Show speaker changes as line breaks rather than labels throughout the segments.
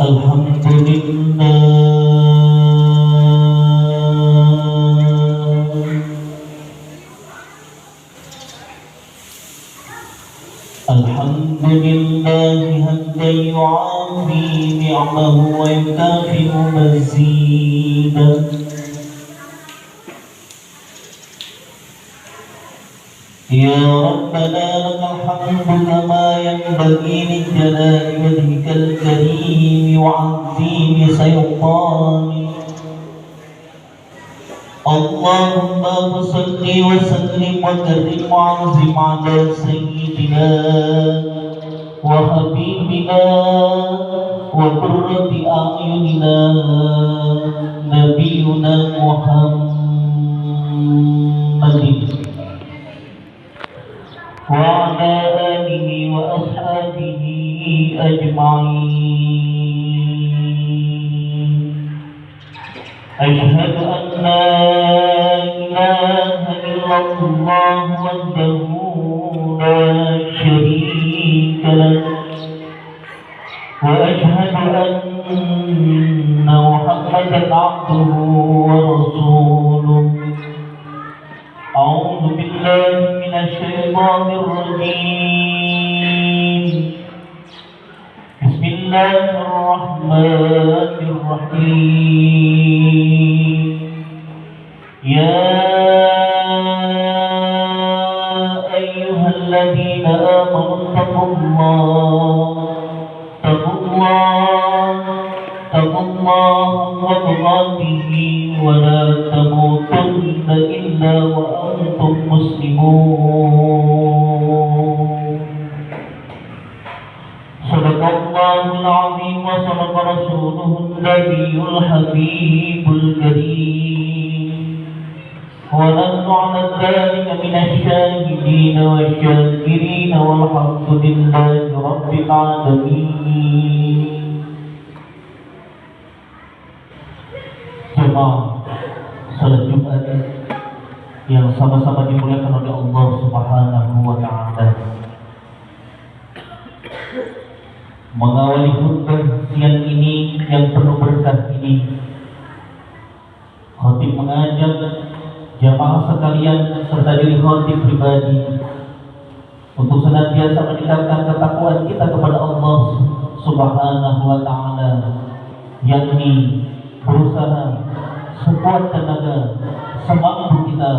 الحمد لله حمدا يعافي نعمه ويكافئ مزيدا. يا ربنا لك الحمد كما ينبغي لجلال وجهك الكريم وعظيم سلطانك. اللهم صل وسلم وكرم وعظم على سيدنا وحبيبنا وقرة أعيننا نبينا محمد وعلى آله وأصحابه أجمعين. أشهد أن لا إله إلا الله وحده لا شريك له، وأشهد أن محمدا عبده ورسوله. أعوذ بالله من الشيطان الرجيم. بسم الله الرحمن الرحيم. يا أيها الذين آمنوا اتقوا الله وتقاته ولا تموتن إلا وأنتم مسلمون. صدق الله العظيم وصدق رسوله النبي الحبيب الكريم، ونحن على ذلك من الشاهدين والشاكرين والحمد لله رب العالمين. Jemaah salat Jumat yang sama-sama dimuliakan oleh Allah Subhanahu wa taala. Mengawali khutbah siang ini yang penuh berkah ini, khatib mengajak jamaah sekalian serta diri khatib pribadi untuk senantiasa meningkatkan ketakwaan kita kepada Allah Subhanahu wa taala, yakni berusaha sekuat tenaga semampu kita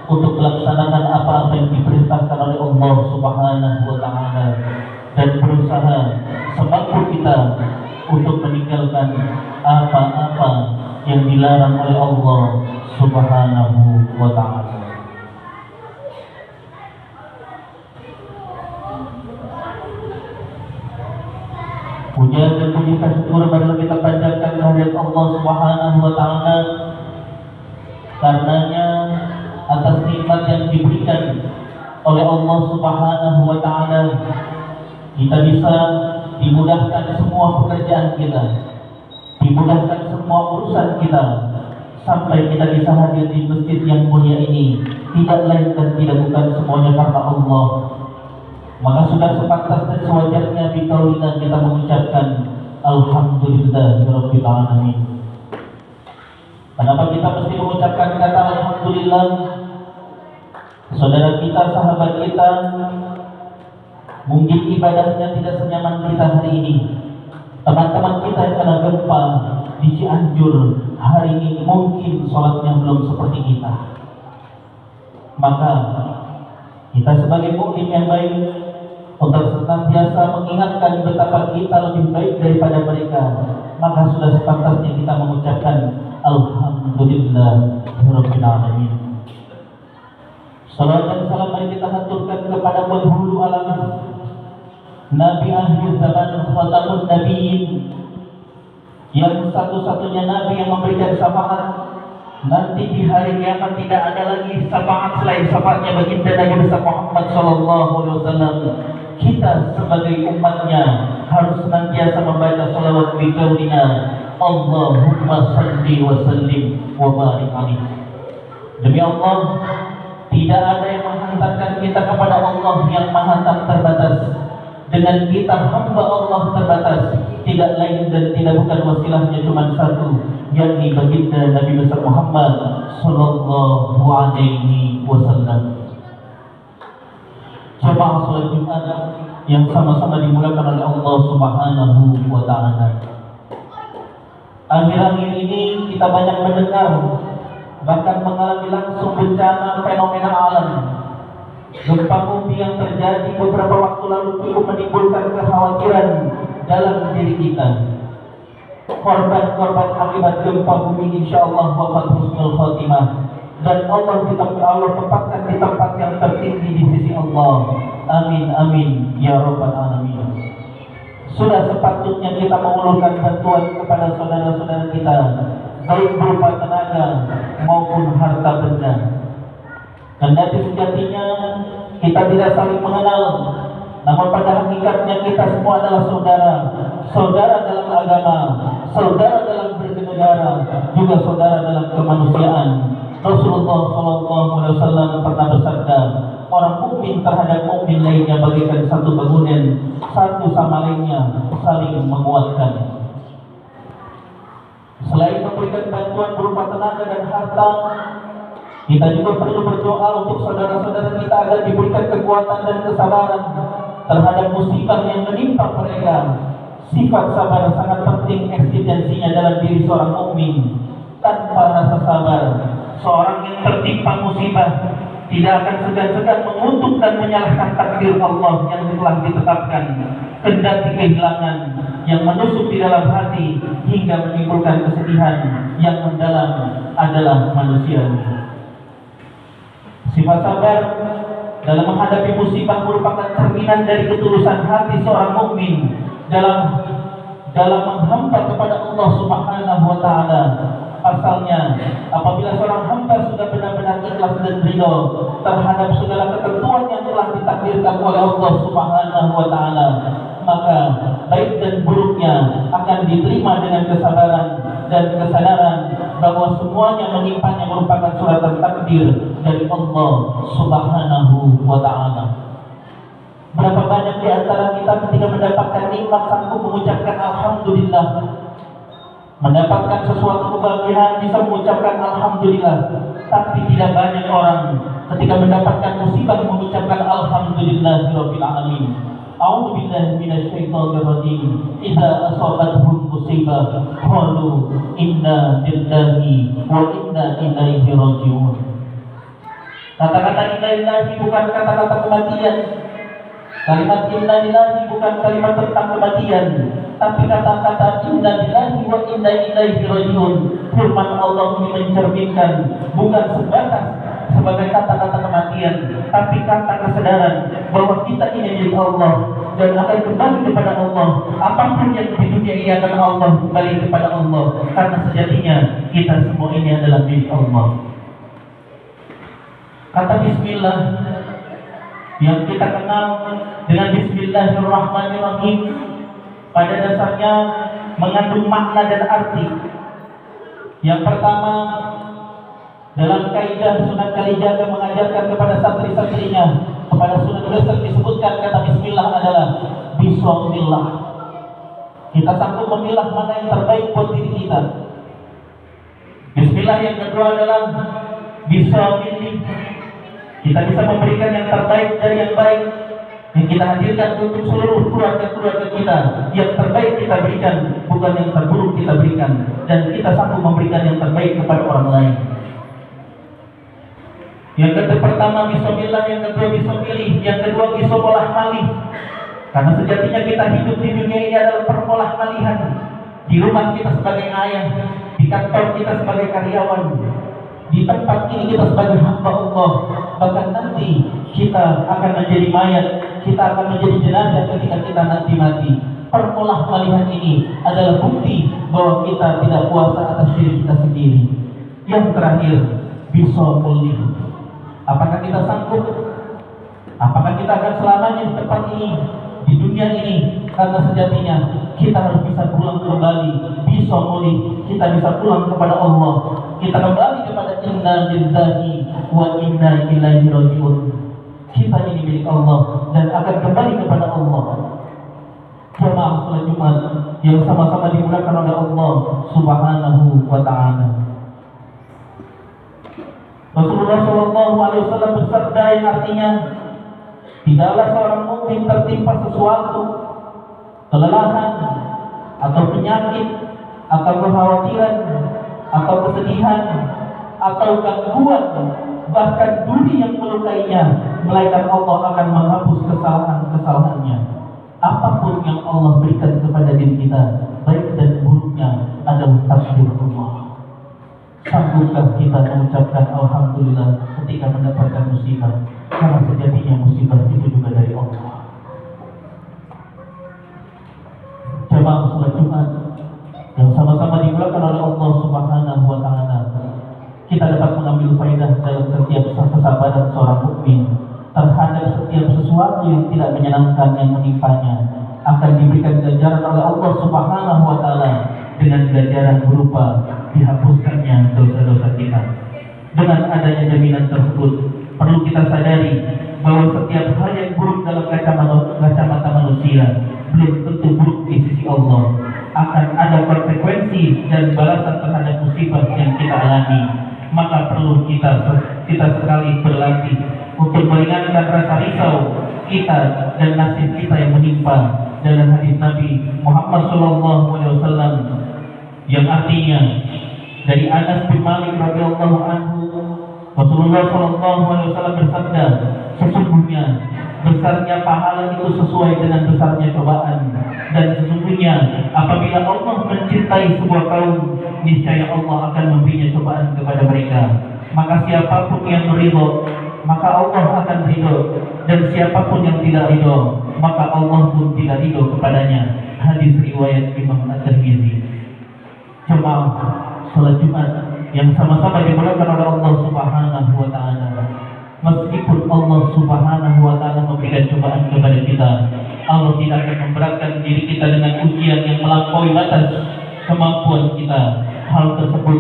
untuk melaksanakan apa-apa yang diperintahkan oleh Allah Subhanahu wa taala, dan berusaha semampu kita untuk meninggalkan apa-apa yang dilarang oleh Allah Subhanahu wa ta'ala. Puja dan puji syukur marilah kita panjatkan kehadirat Allah Subhanahu wa ta'ala, karenanya atas nikmat yang diberikan oleh Allah Subhanahu wa ta'ala kita bisa dimudahkan semua pekerjaan kita, dimudahkan semua urusan kita, sampai kita bisa hadir di masjid yang mulia ini, tidak lain dan tidak bukan semuanya karena Allah. Maka sudah sepantas dan sewajarnya bikaulina kita mengucapkan Alhamdulillahirabbil alamin. Kenapa kita mesti mengucapkan kata Alhamdulillah? Saudara kita, sahabat kita, mungkin ibadahnya tidak senyaman kita hari ini. Teman-teman kita yang kena gempa di Cianjur hari ini mungkin sholatnya belum seperti kita. Maka kita sebagai mukmin yang baik untuk senantiasa mengingatkan betapa kita lebih baik daripada mereka, maka sudah sepantasnya kita mengucapkan Alhamdulillahirabbil alamin. Salam dan salam mari kita haturkan kepada penghulu alam, Nabi akhir zaman, khatamun nabiyyin, yang satu-satunya nabi yang memberikan syafaat. Nanti di hari kiamat tidak ada lagi syafaat selain syafaatnya baginda Nabi besar Muhammad sallallahu alaihi wasallam. Kita sebagai umatnya harus senantiasa membaca salawat biqaulina Allahumma salli wa sallim wa barik alaihi. Demi Allah, tidak ada yang menghantarkan kita kepada Allah yang maha tak terbatas dengan kita hamba Allah terbatas, tidak lain dan tidak bukan wasilahnya cuma satu, yakni baginda Nabi besar Muhammad sallallahu alaihi wasallam. Jemaah salat Jumat yang sama-sama dimulakan oleh Allah Subhanahu wa taala. Akhir-akhir ini kita banyak mendengar, bahkan mengalami langsung bencana fenomena alam. Gempa bumi yang terjadi beberapa waktu lalu cukup menimbulkan kekhawatiran dalam diri kita. Korban-korban akibat gempa bumi insyaallah wafat husnul khotimah, dan Allah tempatkan di tempat yang tertinggi di sisi Allah. Amin amin ya rabbal alamin. Sudah sepatutnya kita mengulurkan bantuan kepada saudara-saudara kita, baik berupa tenaga maupun harta benda. Kendati sejatinya kita tidak saling mengenal, namun pada hakikatnya kita semua adalah saudara, saudara dalam agama, saudara dalam bernegara, juga saudara dalam kemanusiaan. Rasulullah SAW pernah bersabda, orang mukmin terhadap mukmin lainnya bagaikan satu bangunan, satu sama lainnya saling menguatkan. Selain memberikan bantuan berupa tenaga dan harta, kita juga perlu berdoa untuk saudara-saudara kita agar diberikan kekuatan dan kesabaran terhadap musibah yang menimpa mereka. Sifat sabar sangat penting eksistensinya dalam diri seorang mukmin. Tanpa rasa sabar, seorang yang tertimpa musibah tidak akan segan-segan mengutuk dan menyalahkan takdir Allah yang telah ditetapkan, kendati kehilangan yang menusuk di dalam hati hingga menimbulkan kesedihan yang mendalam adalah manusia. Sifat sabar dalam menghadapi musibah merupakan cerminan dari ketulusan hati seorang mukmin dalam menghamba kepada Allah Subhanahu wa taala. Pasalnya, apabila seorang hamba sudah benar-benar ikhlas dan ridho terhadap segala ketentuan yang telah ditakdirkan oleh Allah Subhanahu wa taala, maka baik dan buruknya akan diterima dengan kesabaran dan kesadaran bahwa semuanya menimpanya merupakan suratan takdir dari Allah Subhanahu wa taala. Berapa banyak di antara kita ketika mendapatkan nikmat sanggup mengucapkan alhamdulillah, mendapatkan sesuatu kebahagiaan bisa mengucapkan alhamdulillah, tapi tidak banyak orang ketika mendapatkan musibah mengucapkan alhamdulillahirabbil alamin. A'udzu billahi minasyaitonir rajim. Idza asabatuhum musibah qalu inna lillahi wa inna ilaihi raji'un. Kata-kata inna lillahi bukan kata-kata kematian. Kalimat inna lillahi bukan kalimat tentang kematian, tapi kata-kata inna lillahi wa inna ilaihi raji'un. Firman Allah ini mencerminkan bukan sebagai kata-kata kematian, tapi kata kesadaran bahwa kita ini milik Allah dan akan kembali kepada Allah. Apapun yang di dunia ini akan Allah kembali kepada Allah, karena sejatinya kita semua ini adalah milik Allah. Kata Bismillah yang kita kenal dengan Bismillahirrahmanirrahim pada dasarnya mengandung makna dan arti. Yang pertama, dalam kaidah Sunan Kalijaga mengajarkan kepada santri-santrinya, kepada Sunan Gresik disebutkan kata Bismillah adalah Bismillah. Kita sanggup memilah mana yang terbaik buat diri kita. Bismillah yang kedua adalah Bismillah. Kita bisa memberikan yang terbaik dari yang baik yang kita hadirkan untuk seluruh keluarga-keluarga kita. Yang terbaik kita berikan, bukan yang terburuk kita berikan. Dan kita sanggup memberikan yang terbaik kepada orang lain. Yang pertama Bismillah, yang kedua bisa pilih, yang kedua bisa olah malih. Karena sejatinya kita hidup di dunia ini adalah permolah malihan. Di rumah kita sebagai ayah, di kantor kita sebagai karyawan, di tempat ini kita sebagai hamba Allah. Bahkan nanti kita akan menjadi mayat, kita akan menjadi jenazah ketika kita nanti mati. Permolah malihan ini adalah bukti bahwa kita tidak kuasa atas diri kita sendiri. Yang terakhir, bisa pulih. Apakah kita sanggup? Apakah kita akan selamanya di tempat ini, di dunia ini? Karena sejatinya kita harus bisa pulang kembali, bisa pulih. Kita bisa pulang kepada Allah. Kita kembali kepada inna lillahi wa inna ilaihi raji'un. Kita ini milik Allah dan akan kembali kepada Allah. yang sama-sama dimulakan oleh Allah Subhanahu wa taala. Rasulullah SAW bersabda yang artinya, tidaklah seorang mukmin tertimpa sesuatu, kelelahan atau penyakit atau kekhawatiran atau kesedihan atau gangguan, bahkan duri yang melukainya, melainkan Allah akan menghapus kesalahan-kesalahannya. Apapun yang Allah berikan kepada diri kita, baik dan buruknya, adalah takdir Allah. Sanggupkah kita mengucapkan Alhamdulillah ketika mendapatkan musibah? Karena sejatinya musibah itu juga dari Allah. Jemaah salat Jumat yang sama-sama dimulakan oleh Allah Subhanahu wa taala, kita dapat mengambil faedah dalam setiap kesabaran seorang mukmin terhadap setiap sesuatu yang tidak menyenangkan yang menimpanya, akan diberikan ganjaran oleh Allah Subhanahu wa taala dengan ganjaran berupa dihapuskannya dosa-dosa kita. Dengan adanya jaminan tersebut, perlu kita sadari bahwa setiap hal yang buruk dalam kacamata manusia belum tentu buruk di sisi Allah. Akan ada konsekuensi dan balasan terhadap musibah yang kita alami. Maka perlu kita sekali berlatih untuk meringankan rasa risau kita dan nasib kita yang menimpa. Dalam hadis Nabi Muhammad SAW yang artinya, dari Anas bin Malik radhiyallahu anhu, Rasulullah SAW bersabda, sesungguhnya besarnya pahala itu sesuai dengan besarnya cobaan, dan sesungguhnya apabila Allah mencintai sebuah kaum, niscaya Allah akan memberinya cobaan kepada mereka. Maka siapapun yang ridho, maka Allah akan ridho, dan siapapun yang tidak ridho, maka Allah pun tidak ridho kepadanya. Hadis riwayat Imam At-Tirmidzi. Jemaah salat Jumat yang sama-sama dimulakan oleh Allah Subhanahu wa taala, meskipun Allah Subhanahu wa taala memberikan cobaan kepada kita, Allah tidak akan memberatkan diri kita dengan ujian yang melampaui batas kemampuan kita. Hal tersebut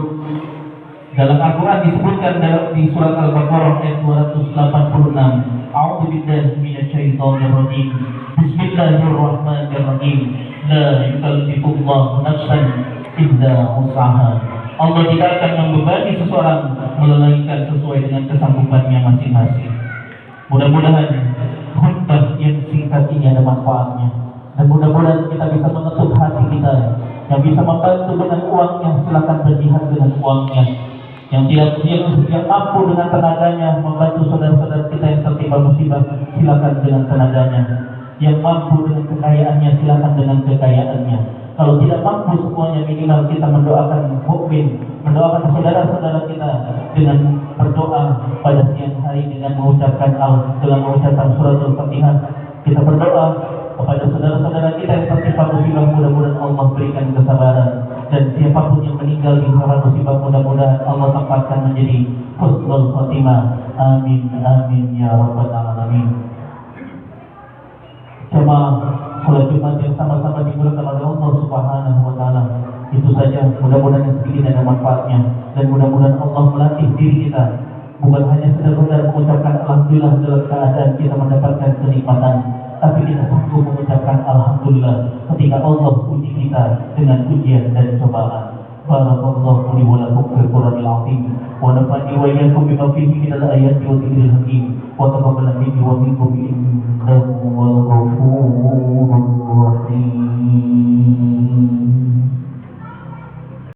dalam Al-Quran disebutkan di surat Al-Baqarah ayat 286. A'udzu billahi minasyaitonir rajim. Bismillahirrahmanirrahim. La yukallifullahu nafsan illa wus'aha. Allah tidak akan membebani seseorang melainkan sesuai dengan kesanggupannya masing-masing. Mudah-mudahan khutbah yang singkat ini ada manfaatnya, dan mudah-mudahan kita bisa mengetuk hati kita. Yang bisa membantu dengan uangnya, silakan berjihad dengan uangnya. Yang tidak mampu dengan tenaganya membantu saudara-saudara kita yang tertimpa musibah, silakan dengan tenaganya. Yang mampu dengan kekayaannya, silakan dengan kekayaannya. Kalau tidak mampu semuanya, minimal kita mendoakan mukmin, mendoakan saudara-saudara kita dengan berdoa pada siang hari dengan mengucapkan surat Al-Fatihah. Kita berdoa kepada saudara-saudara kita yang tertimpa musibah, mudah-mudahan Allah berikan kesabaran, dan siapapun yang meninggal di saat musibah, mudah-mudahan Allah tempatkan menjadi husnul khotimah. Amin amin ya rabbal alamin. Jemaah salat Jumat yang sama-sama dimulakan oleh Allah Subhanahu wa taala, itu saja. Mudah-mudahan yang sedikit ada manfaatnya, dan mudah-mudahan Allah melatih diri kita bukan hanya sekedar mengucapkan alhamdulillah dalam keadaan kita mendapatkan kenikmatan, tapi kita sanggup mengucapkan alhamdulillah ketika Allah uji kita dengan ujian dan cobaan. Barakallahu li wa lakum fil Qur'anil azim, wa nafa'ani wa iyyakum bima fihi minal ayati wa dzikril hakim, wa taqabbal minni wa minkum innahu wal ghafurur rahim.